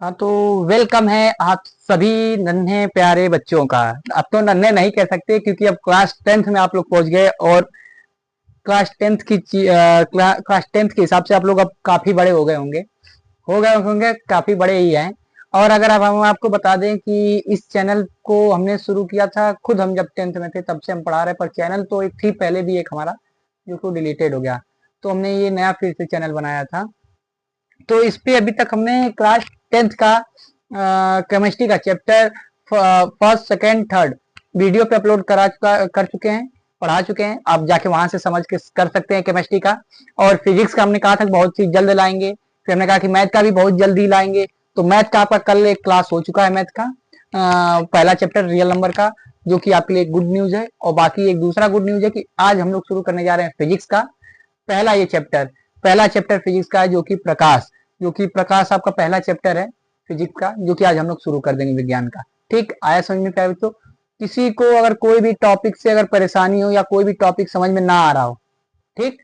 हाँ तो वेलकम है आप सभी नन्हे प्यारे बच्चों का। अब तो नन्हे नहीं कह सकते क्योंकि अब क्लास 10th में आप लोग पहुंच गए और क्लास टेंथ के हिसाब से आप लोग अब काफी बड़े हो गए होंगे काफी बड़े ही हैं। और अगर अब हम आपको बता दें कि इस चैनल को हमने शुरू किया था खुद हम जब 10th में थे तब से हम पढ़ा रहे, पर चैनल तो एक थी पहले भी एक हमारा जो को डिलीटेड हो गया, तो हमने ये नया फिर से चैनल बनाया था। तो इस पे अभी तक हमने क्लास 10th का केमिस्ट्री का chapter first second third video पे अपलोड कर चुके हैं, पढ़ा चुके हैं। आप जाके वहां से समझ के कर सकते हैं केमिस्ट्री का। और फिजिक्स का हमने कहा था बहुत सी जल्द लाएंगे, फिर हमने कहा कि मैथ का भी बहुत जल्दी लाएंगे। तो मैथ का आपका कल एक क्लास हो चुका है, मैथ का पहला चैप्टर रियल नंबर का, जो कि आपके लिए गुड न्यूज है। और बाकी एक दूसरा गुड न्यूज है कि आज हम लोग शुरू करने जा रहे हैं फिजिक्स का पहला चैप्टर फिजिक्स का है, जो कि प्रकाश आपका पहला चैप्टर है फिजिक्स का, जो कि आज हम लोग शुरू कर देंगे विज्ञान का। ठीक आया समझ में प्यारे बच्चों? किसी को अगर कोई भी टॉपिक से अगर परेशानी हो या कोई भी टॉपिक समझ में ना आ रहा हो, ठीक,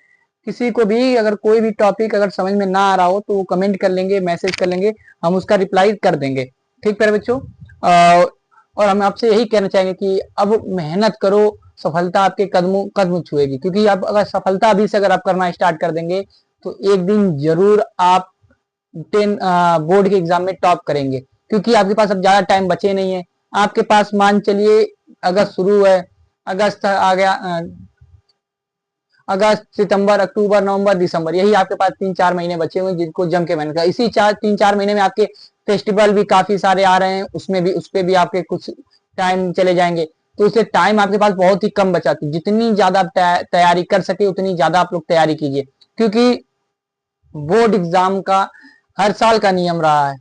किसी को भी अगर कोई भी टॉपिक अगर समझ में ना आ रहा हो तो वो कमेंट कर लेंगे, मैसेज कर लेंगे, हम उसका रिप्लाई कर देंगे। ठीक प्यारे बच्चों। और हम आपसे यही कहना चाहेंगे कि अब मेहनत करो, सफलता आपके कदमों कदम छुएगी, क्योंकि आप अगर सफलता अभी से अगर आप करना स्टार्ट कर देंगे तो एक दिन जरूर आप 10 बोर्ड के एग्जाम में टॉप करेंगे, क्योंकि आपके पास अब ज्यादा टाइम बचे नहीं है। आपके पास मान चलिए अगस्त शुरू है, अगस्त आ गया, अगस्त सितंबर अक्टूबर नवंबर दिसंबर, यही आपके पास 3-4 महीने बचे हुए जिनको जम के मेहनत कर। इसी 3-4 महीने में आपके फेस्टिवल भी काफी सारे आ रहे हैं, उस पे भी आपके कुछ टाइम चले जाएंगे। तो इसलिए टाइम आपके पास बहुत ही कम बचा, तो जितनी ज्यादा आप तैयारी कर सके उतनी ज्यादा आप लोग तैयारी कीजिए, क्योंकि बोर्ड एग्जाम का हर साल का नियम रहा है।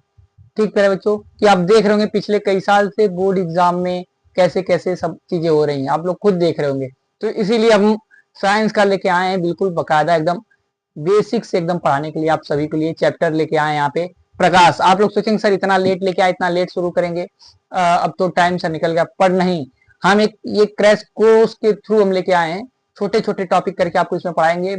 ठीक प्यारे बच्चों कि आप देख रहे होंगे पिछले कई साल से बोर्ड एग्जाम में कैसे कैसे सब चीजें हो रही हैं, आप लोग खुद देख रहे होंगे। तो इसीलिए हम साइंस का लेके आए हैं, बिल्कुल बकायदा एकदम बेसिक से एकदम पढ़ाने के लिए आप सभी के लिए चैप्टर लेके आए हैं यहाँ पे। प्रकाश, आप लोग सोचेंगे सर इतना लेट लेके आए, इतना लेट शुरू करेंगे, अब तो टाइम से निकल गया। पर नहीं, हम एक ये क्रैश कोर्स के थ्रू हम लेके आए हैं, छोटे छोटे टॉपिक करके आपको इसमें पढ़ाएंगे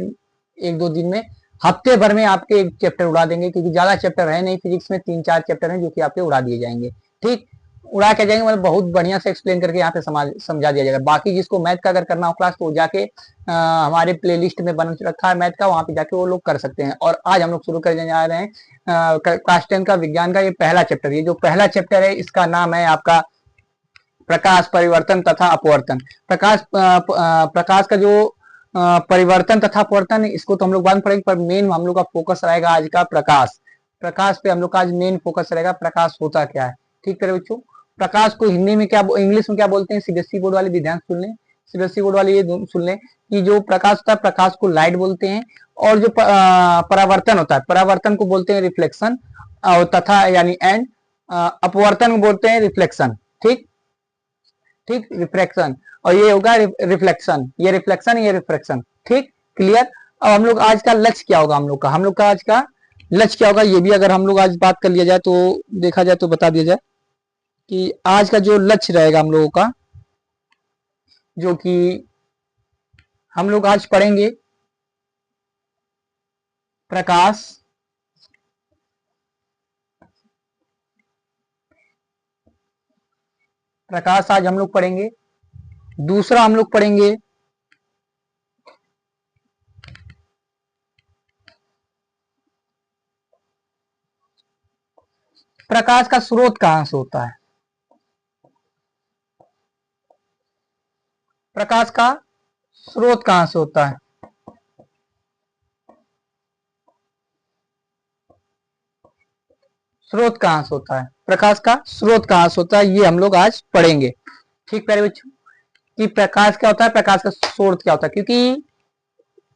1-2 दिन में। हफ्ते भर में आपके एक चैप्टर उड़ा देंगे, क्योंकि ज्यादा चैप्टर है नहीं फिजिक्स में, 3-4 चैप्टर हैं जो कि आपके उड़ा दिए जाएंगे। ठीक, उड़ा के जाएंगे मतलब बहुत बढ़िया से एक्सप्लेन करके यहाँ पे समझा दिया जाएगा। बाकी जिसको मैथ का अगर करना हो क्लास तो जाके हमारे प्लेलिस्ट में बन रखा है मैथ का, वहां पे जाके वो लोग कर सकते हैं। और आज हम लोग शुरू करने जा रहे हैं क्लास 10 का विज्ञान का ये पहला चैप्टर। ये जो पहला चैप्टर है इसका नाम है आपका प्रकाश परिवर्तन तथा अपवर्तन। प्रकाश का जो परिवर्तन तथा अपवर्तन, इसको तो हम लोग बाद में पढ़ेंगे, पर मेन हम लोग का फोकस रहेगा आज का प्रकाश। प्रकाश पे हम लोग का आज मेन फोकस रहेगा, प्रकाश होता क्या है। ठीक है बच्चों, प्रकाश को हिंदी में क्या, इंग्लिश में क्या बोलते हैं, सीबीएसई बोर्ड वाले भी ध्यान सुन लें, सीबीएसई बोर्ड वाले ये सुन लें कि जो प्रकाश होता है प्रकाश को लाइट बोलते हैं, और जो परावर्तन होता है परावर्तन को बोलते हैं रिफ्लेक्शन, और तथा यानी एंड अपवर्तन को बोलते हैं रिफ्लेक्शन। ठीक, ठीक, रिफ्रैक्शन, और ये होगा रिफ्लेक्शन, ये रिफ्लेक्शन ये रिफ्रैक्शन। ठीक, क्लियर। अब हम लोग आज का लक्ष्य क्या होगा, हम लोग का आज का लक्ष्य क्या होगा, ये भी अगर हम लोग आज बात कर लिया जाए तो देखा जाए तो बता दिया जाए कि आज का जो लक्ष्य रहेगा हम लोगों का, जो कि हम लोग आज पढ़ेंगे प्रकाश, प्रकाश आज हम लोग पढ़ेंगे। दूसरा हम लोग पढ़ेंगे प्रकाश का स्रोत कहां से होता है, प्रकाश का स्रोत कहां से होता है, स्रोत कहां से होता है, प्रकाश का स्रोत कहां से होता है, ये हम लोग आज पढ़ेंगे। ठीक प्यारे बच्चों, कि प्रकाश क्या होता है, प्रकाश का स्रोत क्या होता है। क्योंकि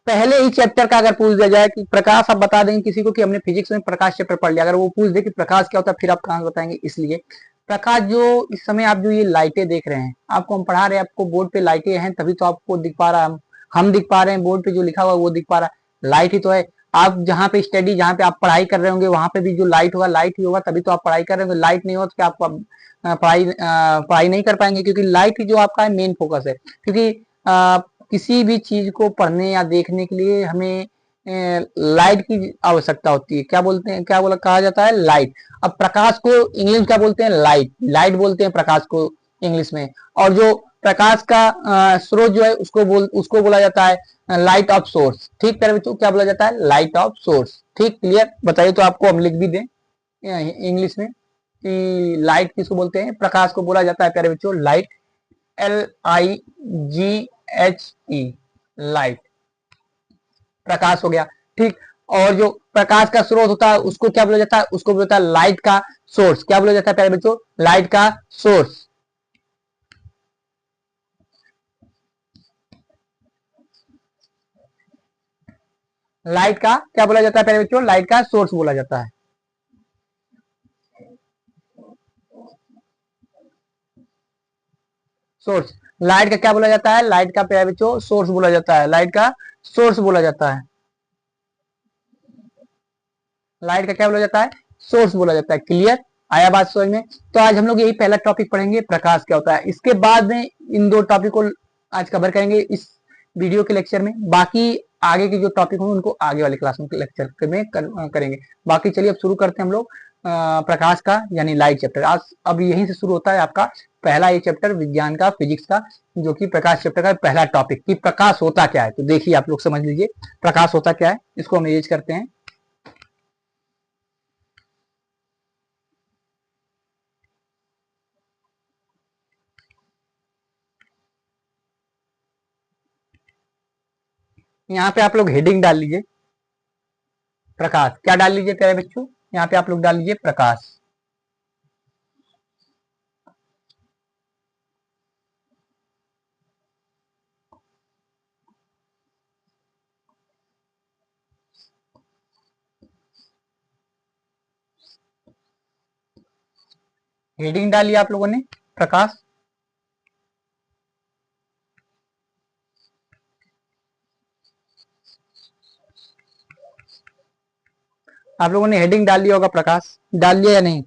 पहले ही चैप्टर का अगर पूछ दिया जाए कि प्रकाश, आप बता देंगे किसी को कि हमने फिजिक्स में प्रकाश चैप्टर पढ़ लिया, अगर वो पूछ दे कि प्रकाश क्या होता है, फिर आप कहां से बताएंगे। इसलिए प्रकाश, जो इस समय आप जो ये लाइटें देख रहे हैं, आपको हम पढ़ा रहे हैं, आपको बोर्ड पे लाइटें हैं तभी तो आपको दिख पा रहा है, हम दिख पा रहे हैं, बोर्ड पे जो लिखा हुआ है वो दिख पा रहा है, लाइट ही तो है। आप जहाँ पे स्टडी, जहाँ पे आप पढ़ाई कर रहे होंगे वहां पे भी जो लाइट होगा, लाइट ही होगा, तभी तो आप पढ़ाई कर रहे होंगे। लाइट नहीं हो तो क्या आप पढ़ाई नहीं कर पाएंगे, क्योंकि लाइट ही जो आपका मेन फोकस है। क्योंकि किसी भी चीज को पढ़ने या देखने के लिए हमें लाइट की आवश्यकता होती है। क्या बोलते हैं, क्या बोला कहा जाता है, लाइट। अब प्रकाश को इंग्लिश क्या बोलते हैं, लाइट। लाइट बोलते हैं प्रकाश को इंग्लिश में। और जो प्रकाश का स्रोत जो है उसको बोला जाता है लाइट ऑफ सोर्स। ठीक प्यारे बच्चों, क्या बोला जाता है, लाइट ऑफ सोर्स। ठीक, क्लियर, बताइए तो आपको हम लिख भी दें इंग्लिश में कि लाइट किसको बोलते हैं, प्रकाश को बोला जाता है प्यारे बच्चों लाइट, LIGHT, लाइट, प्रकाश हो गया। ठीक, और जो प्रकाश का स्रोत होता है उसको क्या बोला जाता है, उसको बोला जाता है लाइट का सोर्स। क्या बोला जाता है प्यारे बच्चों, लाइट का सोर्स। लाइट का क्या बोला जाता है प्यारे बच्चों, लाइट का सोर्स बोला जाता है। सोर्स, लाइट का क्या बोला जाता है, लाइट का प्यारे बच्चों सोर्स बोला जाता है, लाइट का सोर्स बोला जाता है। लाइट का क्या बोला जाता है, सोर्स बोला जाता है। क्लियर, आया बात समझ में। तो आज हम लोग यही पहला टॉपिक पढ़ेंगे, प्रकाश क्या होता है। इसके बाद में इन दो टॉपिक को आज कवर करेंगे इस वीडियो के लेक्चर में। बाकी आगे के जो टॉपिक होंगे उनको आगे वाले क्लास में लेक्चर में करेंगे। बाकी चलिए अब शुरू करते हैं हम लोग प्रकाश का यानी लाइट चैप्टर। आज अब यहीं से शुरू होता है आपका पहला ये चैप्टर विज्ञान का, फिजिक्स का, जो कि प्रकाश चैप्टर का पहला टॉपिक कि प्रकाश होता क्या है। तो देखिए आप लोग समझ लीजिए प्रकाश होता क्या है, इसको हम यूज करते हैं। यहाँ पे आप लोग हेडिंग डाल लीजिए प्रकाश। क्या डाल लीजिए प्यारे बच्चों, यहाँ पे आप लोग डाल लीजिए प्रकाश। हेडिंग डाली आप लोगों ने प्रकाश। आप लोगों ने हेडिंग डाल लिया होगा प्रकाश, डाल लिया या नहीं,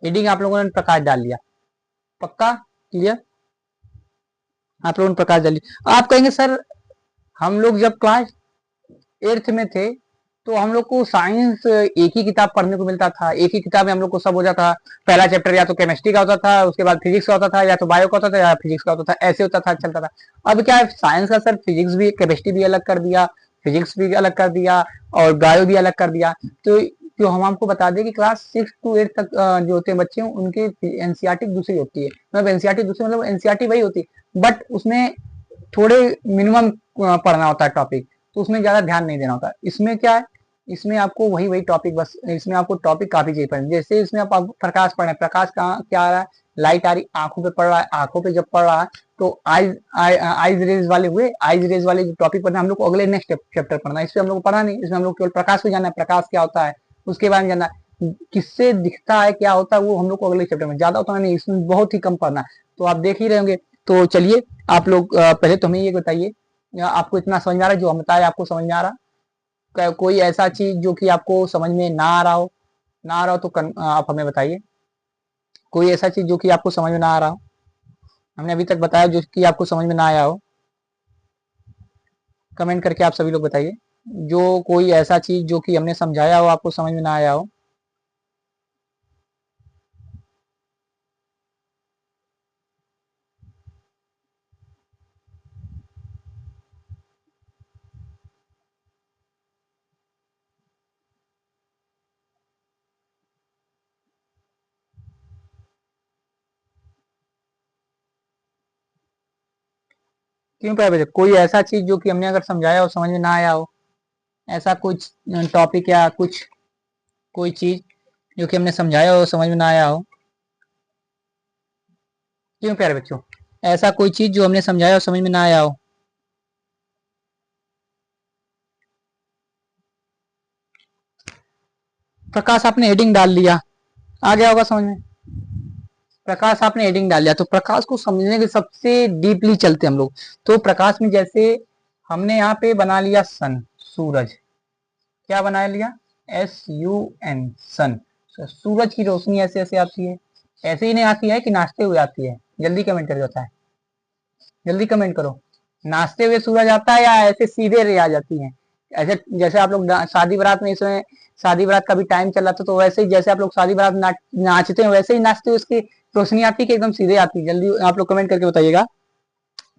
हेडिंग आप लोगों ने प्रकाश डाल लिया, पक्का, क्लियर। आप लोगों ने प्रकाश डाल लिया। आप कहेंगे सर हम लोग जब क्लास 8th में थे तो हम लोग को साइंस एक ही किताब पढ़ने को मिलता था, एक ही किताब में हम लोग को सब हो जाता था। पहला चैप्टर या तो केमिस्ट्री का होता था, उसके बाद फिजिक्स का होता था, या तो बायो का होता था, या फिजिक्स का होता था, ऐसे होता था, चलता था। अब क्या है, साइंस का सर फिजिक्स भी, केमिस्ट्री भी अलग कर दिया, फिजिक्स भी अलग कर दिया, और बायो भी अलग कर दिया। तो जो हम आपको बता दें कि क्लास 6 to 8 तक जो होते हैं बच्चे उनके एनसीईआरटी दूसरी होती है, मतलब एनसीईआरटी दूसरी मतलब एनसीईआरटी वही होती है, बट उसमें थोड़े मिनिमम पढ़ना होता है टॉपिक, तो उसमें ज्यादा ध्यान नहीं देना होता। इसमें क्या है, इसमें आपको वही वही टॉपिक, बस इसमें आपको टॉपिक काफी चाहिए पढ़ने। जैसे इसमें आप प्रकाश पढ़ रहे हैं, प्रकाश कहाँ क्या आ रहा है, लाइट आ रही, आंखों पे पड़ रहा है, आंखों पे जब पड़ रहा है तो आईज रेज वाले हुए, आईज रेज वाले जो टॉपिक पढ़ना है हम लोग को अगले नेक्स्ट चैप्टर पढ़ना है। इसमें हम लोग को पढ़ा नहीं, इसमें हम लोग केवल प्रकाश को जानना है, प्रकाश क्या होता है उसके बारे में जानना है, किससे दिखता है, क्या होता है, वो हम लोग को अगले चैप्टर में, ज्यादा उतना नहीं, इसमें बहुत ही कम पढ़ना है। तो आप देख ही रहे होंगे। तो चलिए आप लोग पहले तो हमें ये बताइए, आपको इतना समझ में आ रहा है जो हम बताए, आपको समझ में आ रहा, कोई ऐसा चीज जो कि आपको समझ में ना आ रहा हो, ना आ रहा हो तो आप हमें बताइए। कोई ऐसा चीज जो कि आपको समझ में ना आ रहा हो, हमने अभी तक बताया जो कि आपको समझ में ना आया हो, कमेंट करके आप सभी लोग बताइए। जो कोई ऐसा चीज जो कि हमने समझाया हो आपको समझ में ना आया हो। क्यों पे बजे, कोई ऐसा चीज जो कि हमने अगर समझाया हो समझ में ना आया हो, ऐसा कुछ टॉपिक या कुछ कोई चीज जो कि हमने समझाया हो समझ में ना आया हो। क्यों प्यारे बच्चों, ऐसा कोई चीज जो हमने समझाया हो समझ में ना आया हो। प्रकाश आपने हेडिंग डाल लिया, आ गया होगा समझ में। प्रकाश आपने हेडिंग डाल लिया, तो प्रकाश को समझने के सबसे डीपली चलते हम लोग। तो प्रकाश में जैसे हमने यहाँ पे बना लिया सन, सूरज, क्या बना लिया, SUN, सन। सूरज की रोशनी ऐसे ऐसे आती है, ऐसे ही नहीं आती है कि नाचते हुए आती है, जल्दी कमेंट कर जाता है, जल्दी कमेंट करो। नाचते हुए सूरज आता है या ऐसे सीधे रे आ जाती है, ऐसे जैसे आप लोग शादी बारात में, इसमें शादी बारात का भी टाइम चल रहा था, तो वैसे ही जैसे आप लोग शादी बारात नाचते हैं वैसे ही नाचते हो, उसकी रोशनी आती है कि एकदम सीधे आती है? जल्दी आप लोग कमेंट करके बताइएगा।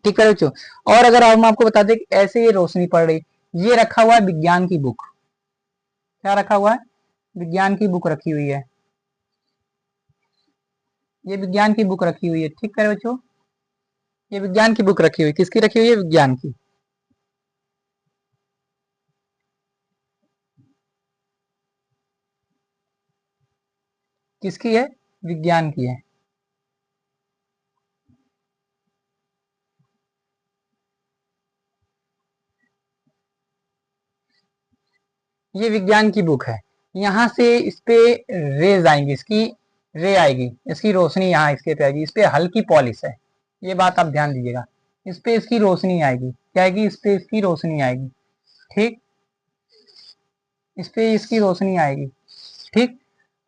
ठीक है बच्चों। और अगर हम आपको बता दें कि ऐसे ये रोशनी पड़ रही, ये रखा हुआ है विज्ञान की बुक। क्या रखा हुआ है? विज्ञान की बुक रखी हुई है। ये विज्ञान की बुक रखी हुई है। ठीक है बच्चों, ये विज्ञान की बुक रखी हुई, किसकी रखी हुई है? विज्ञान की। किसकी है? विज्ञान की है। ये विज्ञान की बुक है। यहाँ से इस पे रेज आएंगी, इसकी रे आएगी, इसकी रोशनी यहाँ इसके पे आएगी। इस पे हल्की पॉलिश है, ये बात आप ध्यान दीजिएगा। इस पे इसकी रोशनी आएगी, क्या आएगी? इस पे इसकी रोशनी आएगी। ठीक, इस पे इसकी रोशनी आएगी। ठीक,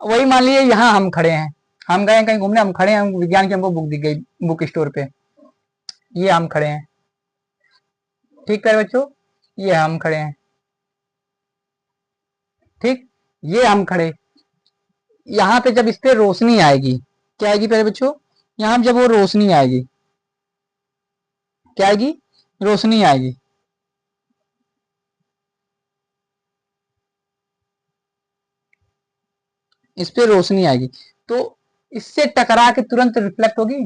वही मान लीजिए यहाँ हम खड़े हैं, हम गए कहीं घूमने, हम खड़े हैं, विज्ञान की हमको बुक दिख गई बुक स्टोर पे, ये हम खड़े हैं। ठीक है बच्चों, ये हम खड़े हैं। ठीक, ये हम खड़े, यहाँ पे जब इस पे रोशनी आएगी, क्या आएगी पहले बच्चों? यहाँ जब वो रोशनी आएगी, क्या आएगी? रोशनी आएगी। इस पे रोशनी आएगी, तो इससे टकरा के तुरंत रिफ्लेक्ट होगी।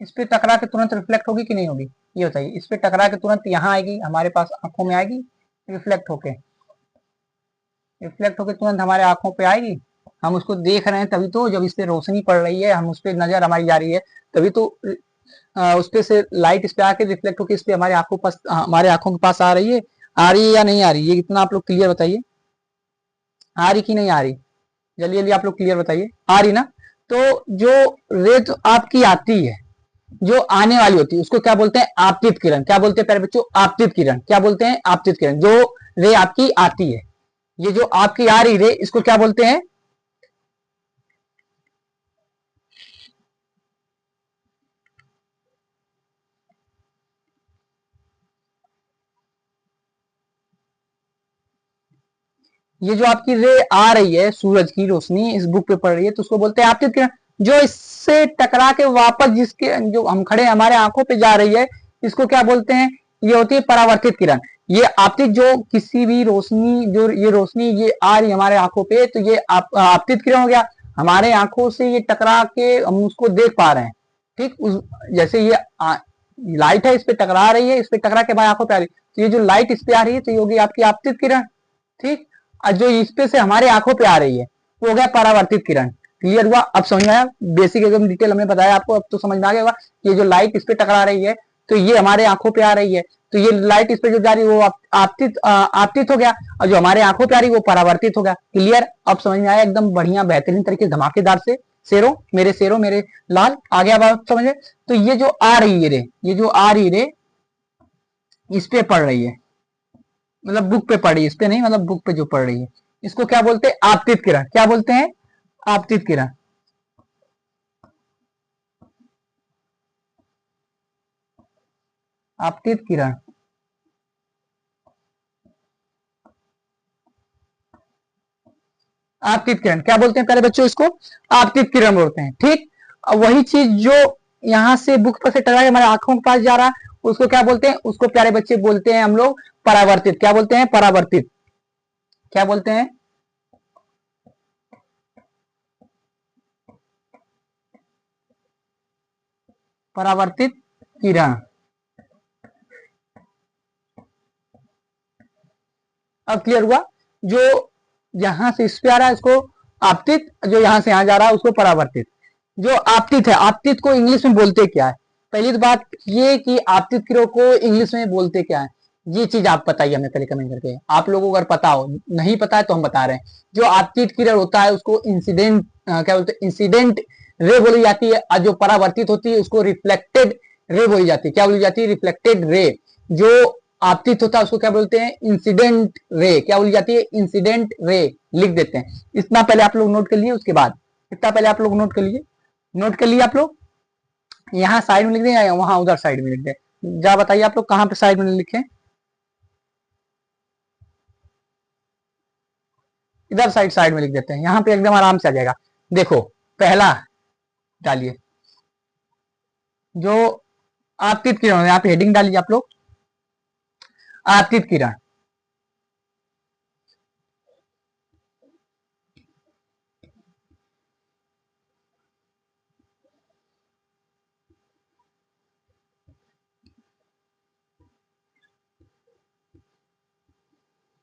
इस पे टकरा के तुरंत रिफ्लेक्ट होगी कि नहीं होगी? ये बताइए। इस पे टकरा के तुरंत यहाँ आएगी, हमारे पास आंखों में आएगी, रिफ्लेक्ट होके, रिफ्लेक्ट होके तुरंत हमारे आंखों पे आएगी। हम उसको देख रहे हैं तभी तो, जब इस पे रोशनी पड़ रही है, हम उस पे नजर हमारी जा रही है, तभी तो उस पे से लाइट इस पे आके रिफ्लेक्ट होकर इस पे हमारे आंखों पास, हमारे आंखों के पास आ रही है। आ रही है या नहीं आ रही? ये इतना आप लोग क्लियर बताइए, आ रही कि नहीं आ रही? जल्दी जल्दी आप लोग क्लियर बताइए, आ रही ना? तो जो रे तो आपकी आती है, जो आने वाली होती है, उसको क्या बोलते हैं? आपतित किरण। क्या बोलते हैं प्यारे बच्चों? आपतित किरण। क्या बोलते हैं? आपतित किरण। जो रे आपकी आती है, ये जो आपकी आ रही रे, इसको क्या बोलते हैं? ये जो आपकी रे आ रही है, सूरज की रोशनी इस बुक पे पड़ रही है, तो उसको बोलते हैं आपतित किरण। जो इससे टकरा के वापस जिसके जो हम खड़े हमारे आंखों पे जा रही है, इसको क्या बोलते हैं? ये होती है परावर्तित किरण। ये आपतित, जो किसी भी रोशनी, जो ये रोशनी ये आ रही है हमारे आंखों पे, तो ये आपतित किरण हो गया। हमारे आंखों से ये टकरा के हम उसको देख पा रहे हैं। ठीक, उस जैसे ये लाइट है, इस पे टकरा रही है, इस पे टकरा के हमारी आंखों पे आ रही है, तो ये जो लाइट इस पे आ रही है, तो ये होगी आपकी आपतित किरण। ठीक, और जो इस पे से हमारे आंखों पे आ रही है, वो हो गया परावर्तित किरण। क्लियर हुआ? अब समझ में आया? बेसिक एकदम डिटेल हमने बताया आपको, अब तो समझ में आ गया होगा। ये जो लाइट इस पे टकरा रही है, तो ये हमारे आंखों पे आ रही है, तो ये लाइट इस पे जो जा रही है वो आपतित आपतित हो गया, और जो हमारे आंखों पे आ रही है वो परावर्तित हो गया। क्लियर? अब समझ में आया? एकदम बढ़िया बेहतरीन तरीके धमाकेदार से। शेरों मेरे लाल, आ गया बात समझ में? तो ये जो आ रही है रे, ये जो आ रही रे इस पे पड़ रही है, मतलब बुक पे पड़ी, इस पे नहीं, मतलब बुक पे जो पड़ रही है, इसको क्या बोलते हैं? आपतित किरण। क्या बोलते हैं? आपतित किरण। आपतित किरण। आपतित किरण क्या बोलते हैं प्यारे बच्चों? इसको आपतित किरण बोलते हैं। ठीक, वही चीज जो यहाँ से बुक पर से टकरा के हमारे आंखों के पास जा रहा है, उसको क्या बोलते हैं? उसको प्यारे बच्चे बोलते हैं हम लोग परावर्तित। क्या बोलते हैं? परावर्तित। क्या बोलते हैं? परावर्तित किरण। अब क्लियर हुआ? जो यहां से इस पे आ रहा है इसको आपतित, जो यहां से यहां जा रहा है उसको परावर्तित। जो आपतित है, आपतित को इंग्लिश में बोलते क्या है? पहली तो बात ये कि आपतित किरणों को इंग्लिश में बोलते क्या है, ये चीज आप बताइए हमें पहले कमेंट करके। आप लोगों को अगर पता हो, नहीं पता है तो हम बता रहे हैं। जो आपतित किरण होता है उसको इंसिडेंट क्या बोलते हैं? इंसिडेंट रे बोली जाती है, और जो परावर्तित होती है उसको रिफ्लेक्टेड रे बोली जाती है। क्या बोली जाती है? Reflected ray. जो आपतित होता है उसको क्या बोलते हैं? Incident ray. क्या बोली जाती है? Incident ray. लिख देते हैं, इतना पहले आप लोग नोट कर लिए, उसके बाद इतना पहले आप लोग नोट कर लीजिए। नोट कर लिए आप लोग? यहाँ साइड में लिख दें या वहां उधर साइड में लिख दें? जा बताइए आप लोग कहाँ पे साइड में लिखे? इधर साइड साइड में लिख देते हैं, यहाँ पे एकदम आराम से आ जाएगा। देखो पहला डालिए जो आपतित किरण, यहाँ पे हेडिंग डालिए आप लोग, आपतित किरण।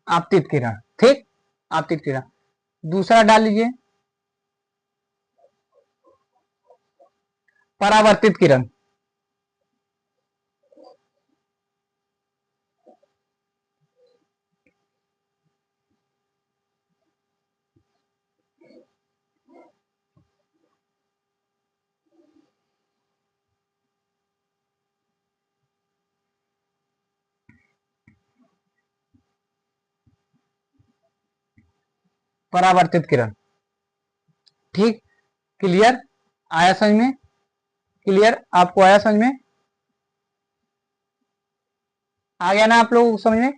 आपतित किरण, ठीक, आपतित किरण। दूसरा डाल लीजिए परावर्तित किरण। परावर्तित किरण, ठीक, क्लियर, आया समझ में, क्लियर, आपको आया समझ में, आ गया ना आप लोग समझ में।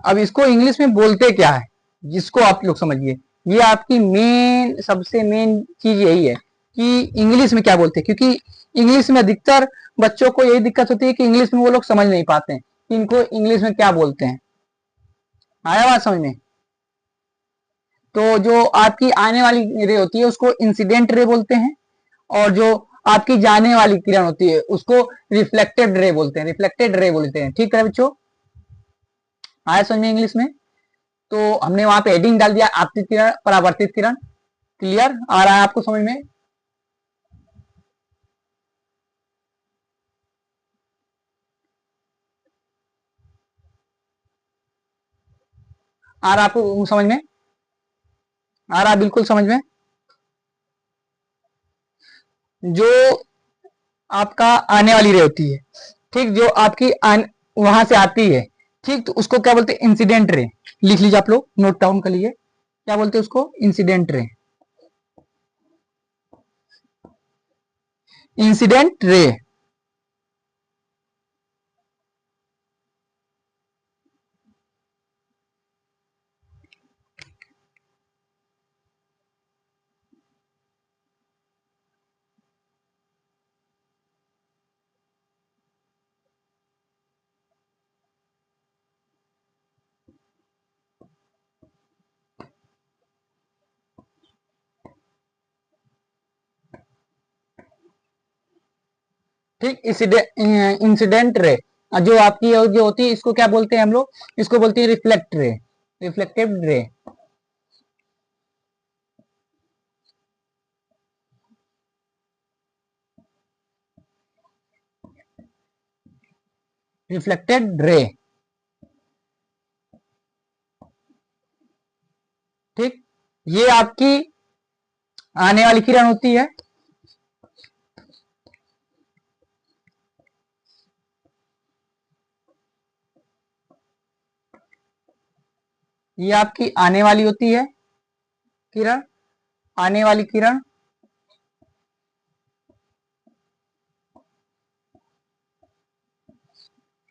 अब इसको इंग्लिश में बोलते क्या है, जिसको आप लोग समझिए, ये आपकी मेन सबसे मेन चीज यही है कि इंग्लिश में क्या बोलते हैं, क्योंकि इंग्लिश में अधिकतर बच्चों को यही दिक्कत होती है कि इंग्लिश में वो लोग समझ नहीं पाते हैं कि इनको इंग्लिश में क्या बोलते हैं। आया बात समझ में। तो जो आपकी आने वाली रे होती है उसको इंसिडेंट रे बोलते हैं, और जो आपकी जाने वाली किरण होती है उसको रिफ्लेक्टेड रे बोलते हैं, रिफ्लेक्टेड रे बोलते हैं। ठीक है बच्चों, आया समझ में इंग्लिश में। तो हमने वहां पे हेडिंग डाल दिया आपतित किरण, परावर्तित किरण। क्लियर, आ रहा है आपको समझ में। आ रहा आपको समझ में, आ रहा बिल्कुल समझ में। जो आपका आने वाली रे होती है, ठीक, जो आपकी वहां से आती है, ठीक, तो उसको क्या बोलते हैं, इंसिडेंट रे। लिख लीजिए आप लोग, नोट डाउन कर लीजिए, क्या बोलते हैं उसको, इंसिडेंट रे, इंसिडेंट रे। ठीक, इंसिडेंट रे जो आपकी जो होती है इसको क्या बोलते हैं हम लोग, इसको बोलते हैं रिफ्लेक्ट रे, रिफ्लेक्टिव रे। रिफ्लेक्टेड रे, ठीक, ये आपकी आने वाली किरण होती है। ये आपकी आने वाली होती है किरण, आने वाली किरण।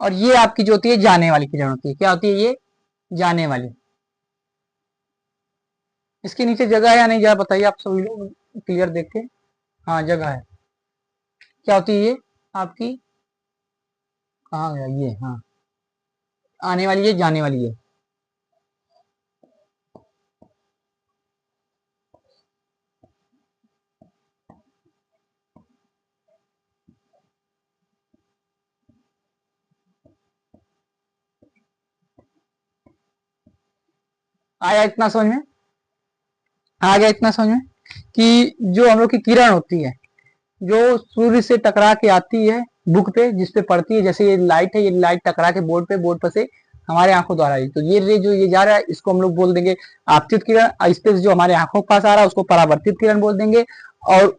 और ये आपकी जो होती है जाने वाली किरण होती है, क्या होती है ये, जाने वाली। इसके नीचे जगह है या नहीं, जरा बताइए आप सभी लोग क्लियर देख के। हाँ जगह है, क्या होती है ये आपकी, कहाँ गया ये, हाँ, आने वाली है, जाने वाली है। आया इतना समझ में, आ गया इतना समझ में कि जो हम लोग की किरण होती है, जो सूर्य से टकरा के आती है बुक पे, जिस पे पड़ती है, जैसे ये लाइट है, ये लाइट टकरा के बोर्ड पे, बोर्ड पर से हमारे आंखों द्वारा आई, तो ये रे जो ये जा रहा है इसको हम लोग बोल देंगे आपतित किरण। इस पे जो हमारे आंखों के पास आ रहा है उसको परावर्तित किरण बोल देंगे। और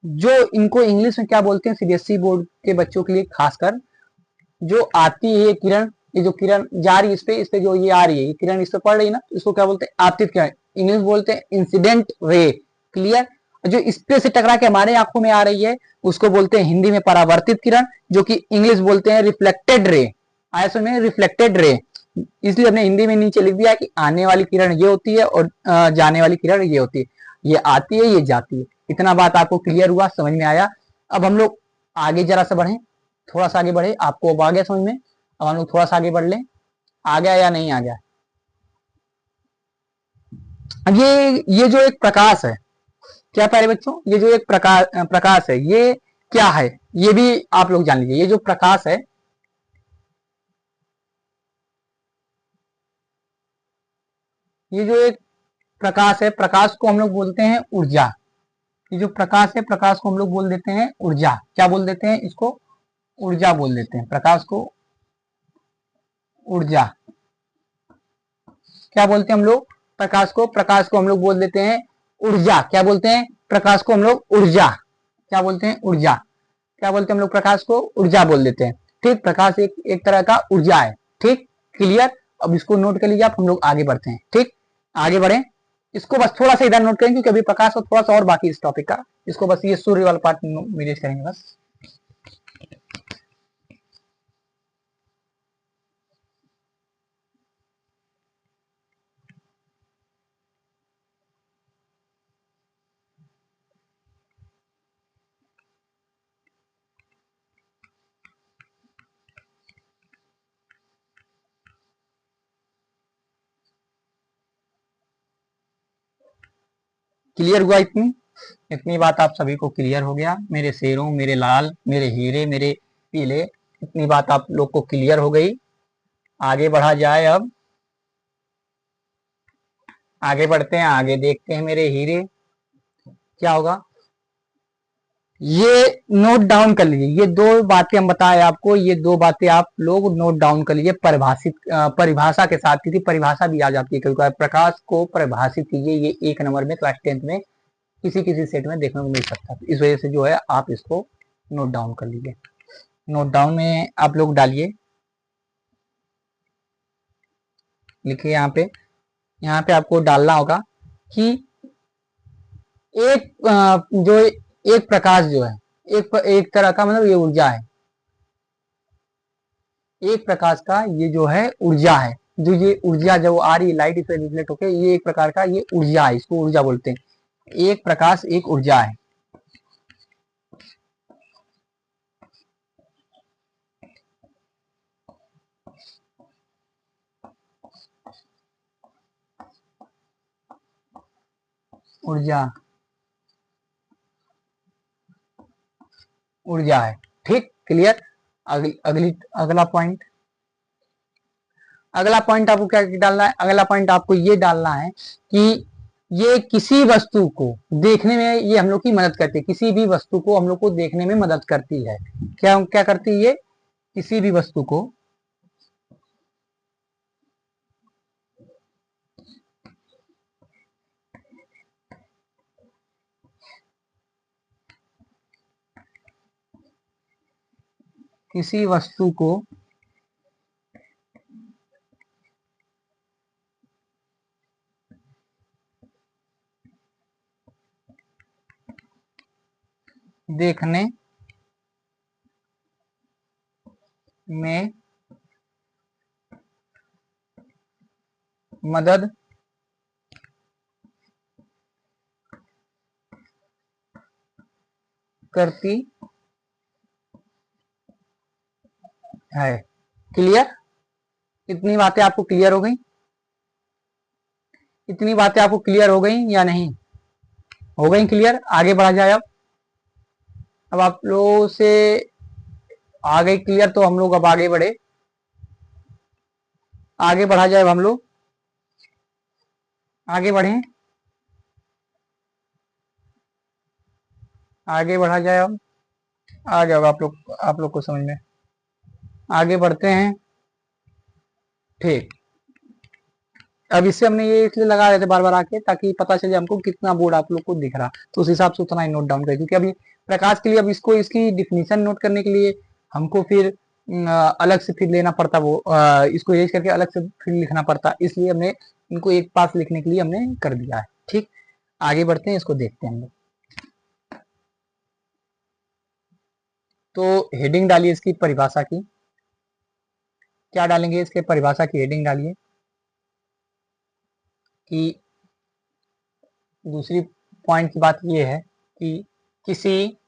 जो इनको इंग्लिश में क्या बोलते हैं, सीबीएसई बोर्ड के बच्चों के लिए खासकर, जो आती है किरण, ये जो किरण जा रही है इस पे जो ये आ रही है, ये किरण इस पे पड़ रही है ना, इसको क्या बोलते हैं, आपतित किरण, इंग्लिश बोलते हैं इंसिडेंट रे। क्लियर, जो इस पे से टकरा के हमारे आंखों में आ रही है उसको बोलते हैं हिंदी में परावर्तित किरण, जो कि इंग्लिश बोलते हैं रिफ्लेक्टेड रे। आया समझ में, रिफ्लेक्टेड रे। इसलिए हमने हिंदी में नीचे लिख दिया कि आने वाली किरण ये होती है और जाने वाली किरण ये होती है, ये आती है ये जाती है। इतना बात आपको क्लियर हुआ, समझ में आया। अब हम लोग आगे जरा सा बढ़े, थोड़ा सा आगे बढ़े, आपको अब आ गया समझ में। अब हम लोग थोड़ा सा आगे बढ़ लें, आ गया या नहीं आ गया। अब ये जो एक प्रकाश है, क्या प्यारे बच्चों, ये जो एक प्रकाश है, ये क्या है, ये भी आप लोग जान लीजिए। ये जो प्रकाश है, ये जो एक प्रकाश है, प्रकाश को हम लोग बोलते हैं ऊर्जा। ये जो प्रकाश है, प्रकाश को हम लोग बोल देते हैं ऊर्जा। क्या बोल देते हैं इसको, ऊर्जा बोल देते हैं प्रकाश को, ऊर्जा। क्या बोलते हैं हम लोग प्रकाश को, प्रकाश को हम लोग बोल देते हैं ऊर्जा। क्या बोलते हैं प्रकाश को हम लोग ऊर्जा, क्या बोलते हैं ऊर्जा। क्या बोलते हैं हम लोग प्रकाश को ऊर्जा बोल देते हैं। ठीक, प्रकाश एक तरह का ऊर्जा है। ठीक, क्लियर। अब इसको नोट कर लीजिए आप, हम लोग आगे बढ़ते हैं। ठीक, आगे बढ़े, इसको बस थोड़ा सा इधर नोट करेंगे क्योंकि अभी प्रकाश और थोड़ा सा और बाकी इस टॉपिक का। इसको बस ये सूर्य वाला पार्ट मेरेज करेंगे बस। क्लियर हुआ इतनी, इतनी बात आप सभी को क्लियर हो गया, मेरे शेरों, मेरे लाल, मेरे हीरे, मेरे पीले, इतनी बात आप लोग को क्लियर हो गई। आगे बढ़ा जाए, अब आगे बढ़ते हैं, आगे देखते हैं मेरे हीरे क्या होगा। ये नोट डाउन कर लीजिए, ये दो बातें हम बताए आपको, ये दो बातें आप लोग नोट डाउन कर लीजिए परिभाषित परिभाषा के साथ, क्योंकि परिभाषा भी आ जाती है क्योंकि प्रकाश को परिभाषित कीजिए, ये एक नंबर में क्लास 10th में किसी किसी सेट में देखने को मिल सकता है। इस वजह से जो है आप इसको नोट डाउन कर लीजिए। नोट डाउन में आप लोग डालिए, लिखिए यहाँ पे आपको डालना होगा कि एक जो एक प्रकाश जो है, एक तरह का मतलब ये ऊर्जा है, एक प्रकाश का ये जो है ऊर्जा है। जो ये ऊर्जा जब आ रही है लाइट इस पे रिफ्लेक्ट होकर, ये एक प्रकार का ये ऊर्जा है, इसको ऊर्जा बोलते हैं। एक प्रकाश एक ऊर्जा है। ऊर्जा, ऊर्जा है। ठीक, क्लियर। अगला पॉइंट, अगला पॉइंट आपको क्या डालना है, अगला पॉइंट आपको ये डालना है कि ये किसी वस्तु को देखने में ये हम लोग की मदद करती है, किसी भी वस्तु को हम लोग को देखने में मदद करती है। क्या क्या करती है ये, किसी भी वस्तु को, किसी वस्तु को देखने में मदद करती है। क्लियर, इतनी बातें आपको क्लियर हो गई, इतनी बातें आपको क्लियर हो गई या नहीं हो गई क्लियर। आगे बढ़ा जाए, अब आप लोगों से आ गई क्लियर, तो हम लोग अब आगे बढ़े, आगे बढ़ा जाए, अब हम लोग आगे बढ़े, आगे बढ़ा जाए। अब आ गया होगा आप लोग को समझ में। आगे बढ़ते हैं। ठीक, अब इससे हमने ये इसलिए लगा रहे थे बार बार आके, ताकि पता चले हमको कितना बोर्ड आप लोग को दिख रहा, तो उस हिसाब से उतना ही नोट डाउन करें। क्योंकि अभी प्रकाश के लिए, अब इसको इसकी डिफिनीशन नोट करने के लिए हमको फिर अलग से फिर लेना पड़ता, वो इसको इरेज करके अलग से फिर लिखना पड़ता, इसलिए हमने इनको एक पास लिखने के लिए हमने कर दिया है। ठीक, आगे बढ़ते हैं, इसको देखते हैं हम लोग। तो हेडिंग डालिए इसकी परिभाषा की, क्या डालेंगे, इसके परिभाषा की हेडिंग डालिए कि दूसरी पॉइंट की बात ये है कि किसी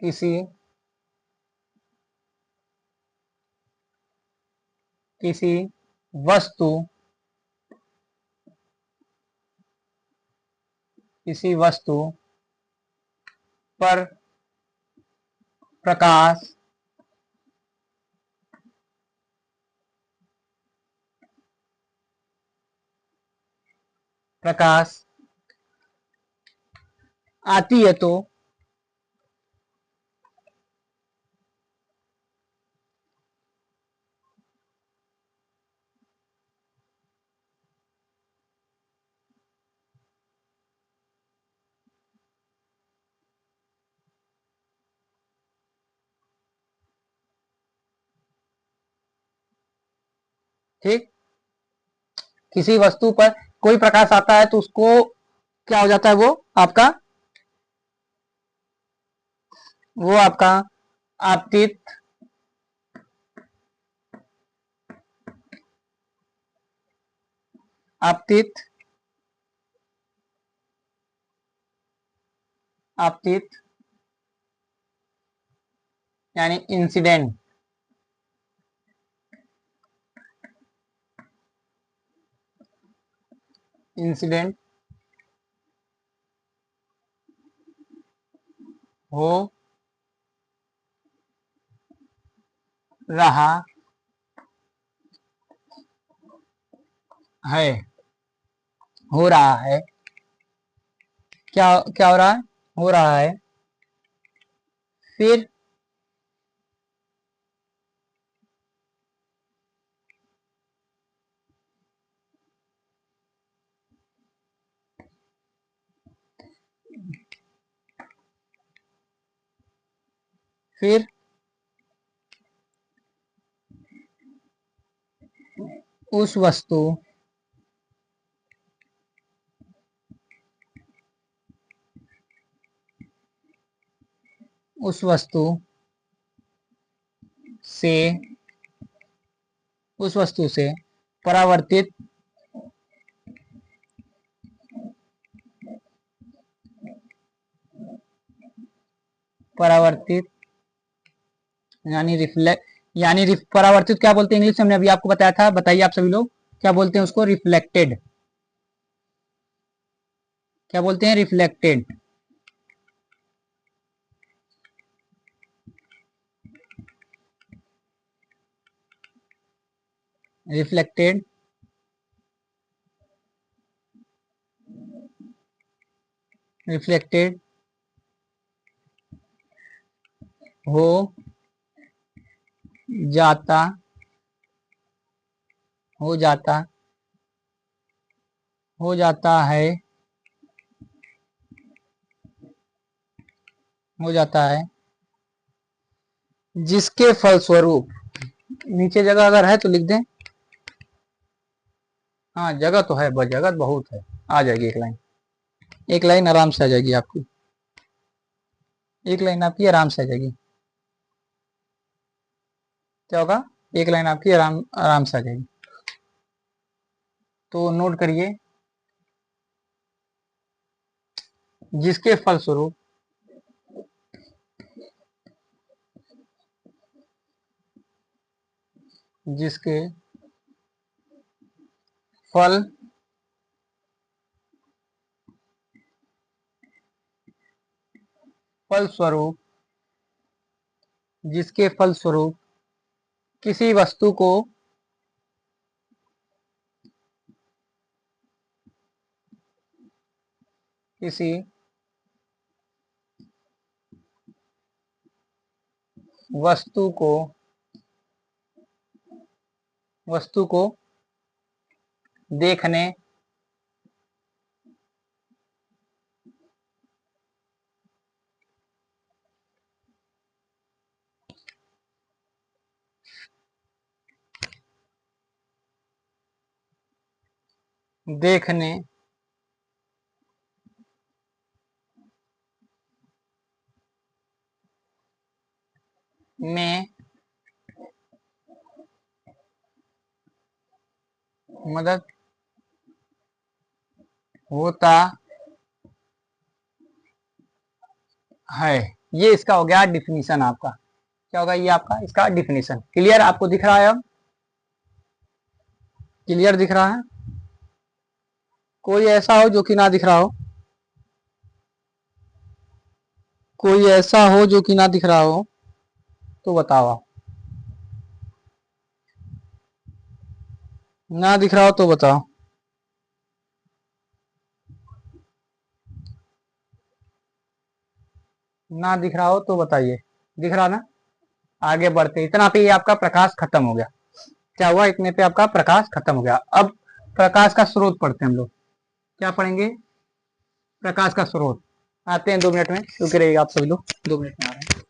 किसी किसी वस्तु किसी वस्तु पर प्रकाश प्रकाश आती है तो ठीक, किसी वस्तु पर कोई प्रकाश आता है तो उसको क्या हो जाता है, वो आपका आपतित आपतित आपतित यानी इंसिडेंट इंसिडेंट हो रहा है हो रहा है क्या क्या हो रहा है फिर फिर उस वस्तु उस वस्तु से उस वस्तु से परावर्तित परावर्तित परावर्तित क्या बोलते हैं इंग्लिश में, हमने अभी आपको बताया था, बताइए आप सभी लोग क्या बोलते हैं उसको, रिफ्लेक्टेड, क्या बोलते हैं, रिफ्लेक्टेड, रिफ्लेक्टेड रिफ्लेक्टेड हो जाता हो जाता हो जाता है हो जाता है जिसके फलस्वरूप, नीचे जगह अगर है तो लिख दें, हाँ जगह तो है, बस जगह बहुत है, आ जाएगी एक लाइन आराम से आ जाएगी आपकी, एक लाइन आपकी आराम से आ जाएगी, क्या होगा, एक लाइन आपकी आराम आराम से आ जाएगी, तो नोट करिए, जिसके फलस्वरूप जिसके फल फलस्वरूप जिसके फलस्वरूप किसी वस्तु को किसी वस्तु को वस्तु को देखने देखने में मदद होता है। ये इसका हो गया डिफिनीशन आपका। क्या होगा ये आपका इसका डिफिनीशन। क्लियर आपको दिख रहा है? अब क्लियर दिख रहा है? कोई ऐसा हो जो कि ना दिख रहा हो? कोई ऐसा हो जो कि ना दिख रहा हो तो बताओ आप। ना दिख रहा हो तो बताओ। ना दिख रहा हो तो बताइए। दिख रहा ना? आगे बढ़ते इतना पे ये आपका प्रकाश खत्म हो गया। क्या हुआ? इतने पे आपका प्रकाश खत्म हो गया। अब प्रकाश का स्रोत पढ़ते हैं हम लोग। क्या पढ़ेंगे? प्रकाश का स्रोत। आते हैं 2 मिनट में, रुके रहिएगा आप सभी लोग, 2 मिनट में आ रहे हैं।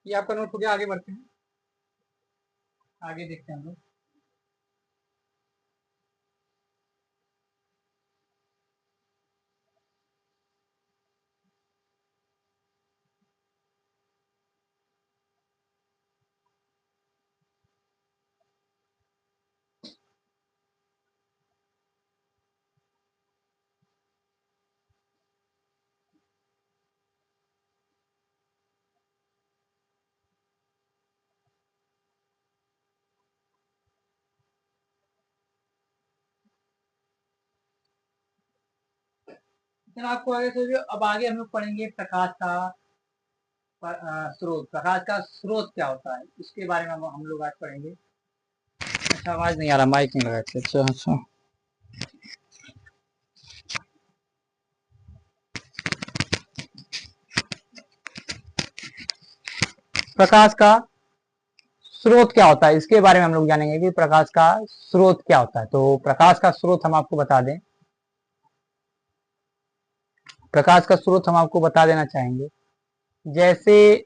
ये आपका नोट हो गया, आगे बढ़ते हैं। आगे देखते हैं हम लोग। चलो आपको आगे सोचिए। अब आगे हम लोग पढ़ेंगे प्रकाश का स्रोत। प्रकाश का स्रोत क्या होता है इसके बारे में हम लोग आज पढ़ेंगे। अच्छा, आवाज नहीं आ रहा, माइक नहीं लगा। अच्छा अच्छा। प्रकाश का स्रोत क्या होता है इसके बारे में हम लोग जानेंगे कि प्रकाश का स्रोत क्या होता है। तो प्रकाश का स्रोत हम आपको बता दें। प्रकाश का स्रोत हम आपको बता देना चाहेंगे। जैसे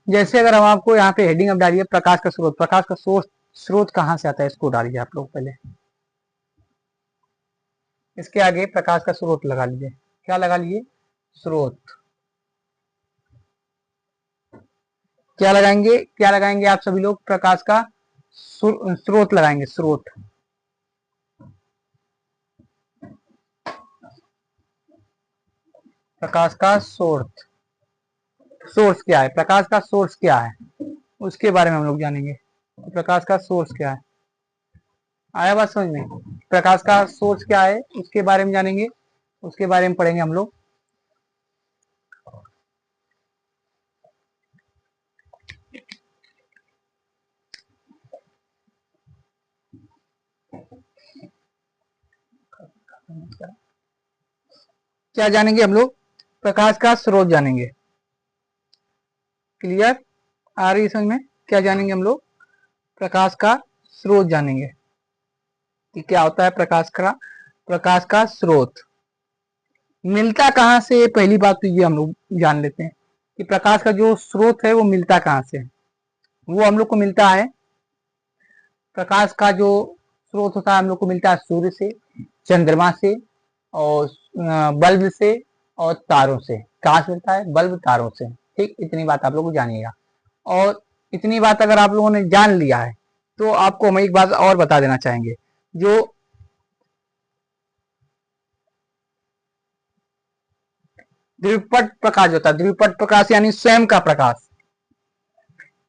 जैसे अगर हम आपको यहाँ पे हेडिंग अब डालिए प्रकाश का स्रोत। प्रकाश का सोर्स स्रोत कहाँ से आता है इसको डालिए आप लोग पहले। इसके आगे प्रकाश का स्रोत लगा लीजिए। क्या लगा लीजिए? स्रोत। क्या लगाएंगे? क्या लगाएंगे आप सभी लोग? प्रकाश का स्रोत लगाएंगे। स्रोत। प्रकाश का सोर्स। सोर्स क्या है? प्रकाश का सोर्स क्या है उसके बारे में हम लोग जानेंगे। प्रकाश का सोर्स क्या है? आया बात समझ में? प्रकाश का सोर्स क्या है उसके बारे में जानेंगे। उसके बारे में पढ़ेंगे हम लोग। क्या जानेंगे हम लोग? प्रकाश का स्रोत जानेंगे। क्लियर? आ रही समझ में? क्या जानेंगे हम लोग? प्रकाश का स्रोत जानेंगे कि क्या होता है प्रकाश का स्रोत। मिलता कहाँ से? पहली बात तो ये हम लोग जान लेते हैं कि प्रकाश का जो स्रोत है वो मिलता कहाँ से है। वो हम लोग को मिलता है, प्रकाश का जो स्रोत होता है हम लोग को मिलता है सूर्य से, चंद्रमा से, और बल्ब से, और तारों से। कहाँ से मिलता है? बल्ब, तारों से। ठीक, इतनी बात आप लोग को जानिएगा। और इतनी बात अगर आप लोगों ने जान लिया है तो आपको हम एक बात और बता देना चाहेंगे। जो द्विपट प्रकाश होता है, द्विपट प्रकाश यानी स्वयं का प्रकाश।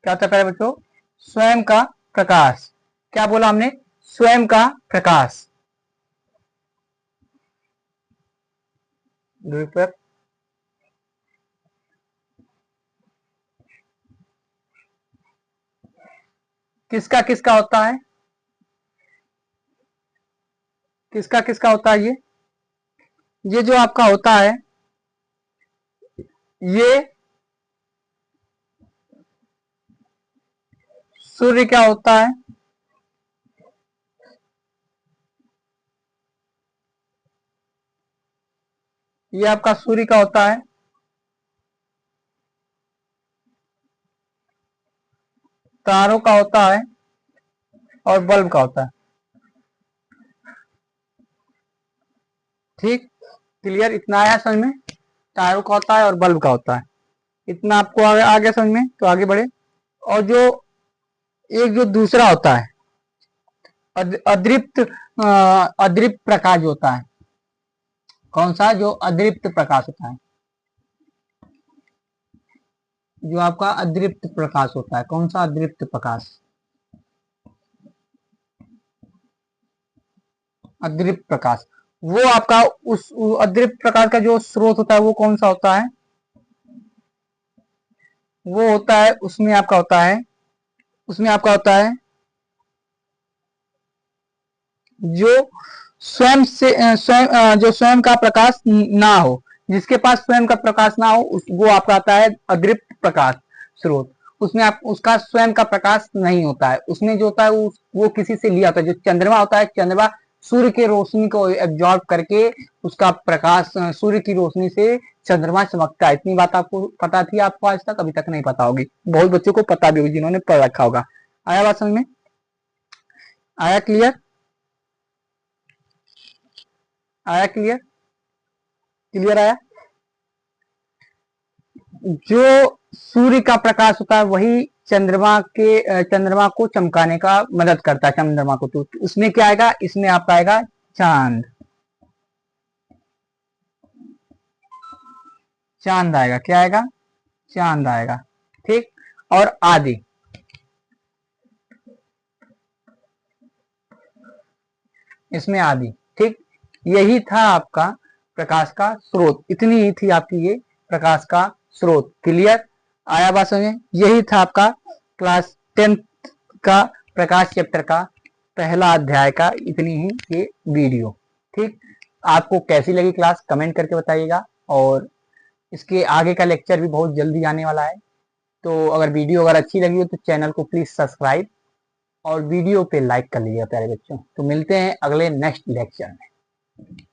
क्या होता है पहले बच्चों? स्वयं का प्रकाश। क्या बोला हमने? स्वयं का प्रकाश। द्विपट किसका किसका होता है, किसका किसका होता है ये जो आपका होता है, ये सूर्य क्या होता है, ये आपका सूर्य का होता है, तारों का होता है और बल्ब का होता है। ठीक, क्लियर, इतना आया समझ में, तारों का होता है और बल्ब का होता है, इतना आपको आ गया समझ में, तो आगे बढ़े। और जो एक जो दूसरा होता है अदृप्त अदृप्त प्रकाश होता है, कौन सा, जो अदृप्त प्रकाश होता है, जो आपका अदृप्त प्रकाश होता है, कौन सा अदृप्त प्रकाश, अदृप्त प्रकाश, वो आपका उस अदृप्त प्रकाश का जो स्रोत होता है वो कौन सा होता है, वो होता है, उसमें आपका होता है, उसमें आपका होता है जो स्वयं से स्वयं जो स्वयं का प्रकाश ना हो, जिसके पास स्वयं का प्रकाश ना हो वो आपका आता है अदृप्त प्रकाश स्रोत। उसमें आप उसका स्वयं का प्रकाश नहीं होता है, उसमें जो होता है वो किसी से लिया होता है। जो चंद्रमा होता है, चंद्रमा सूर्य के रोशनी को एब्जॉर्ब करके उसका प्रकाश, सूर्य की रोशनी से चंद्रमा चमकता है। इतनी बात आपको पता थी, आपको आज तक अभी तक नहीं पता होगी, बहुत बच्चों को पता भी होगी जिन्होंने पढ़ रखा होगा। आया बात समझ में, आया क्लियर, आया क्लियर, क्लियर आया। जो सूर्य का प्रकाश होता है वही चंद्रमा को चमकाने का मदद करता है, चंद्रमा को। तो उसमें क्या आएगा, इसमें आपका आएगा चांद, चांद आएगा, क्या आएगा, चांद आएगा। ठीक, और आदि, इसमें आदि। ठीक, यही था आपका प्रकाश का स्रोत, इतनी ही थी आपकी ये प्रकाश का स्रोत। क्लियर, आया बात समझ में। यही था आपका क्लास 10th का प्रकाश चैप्टर का पहला अध्याय का इतनी ही ये वीडियो। ठीक, आपको कैसी लगी क्लास कमेंट करके बताइएगा, और इसके आगे का लेक्चर भी बहुत जल्दी आने वाला है। तो अगर वीडियो अगर अच्छी लगी हो तो चैनल को प्लीज सब्सक्राइब और वीडियो पे लाइक कर लीजिएगा प्यारे बच्चों। तो मिलते हैं अगले नेक्स्ट लेक्चर में।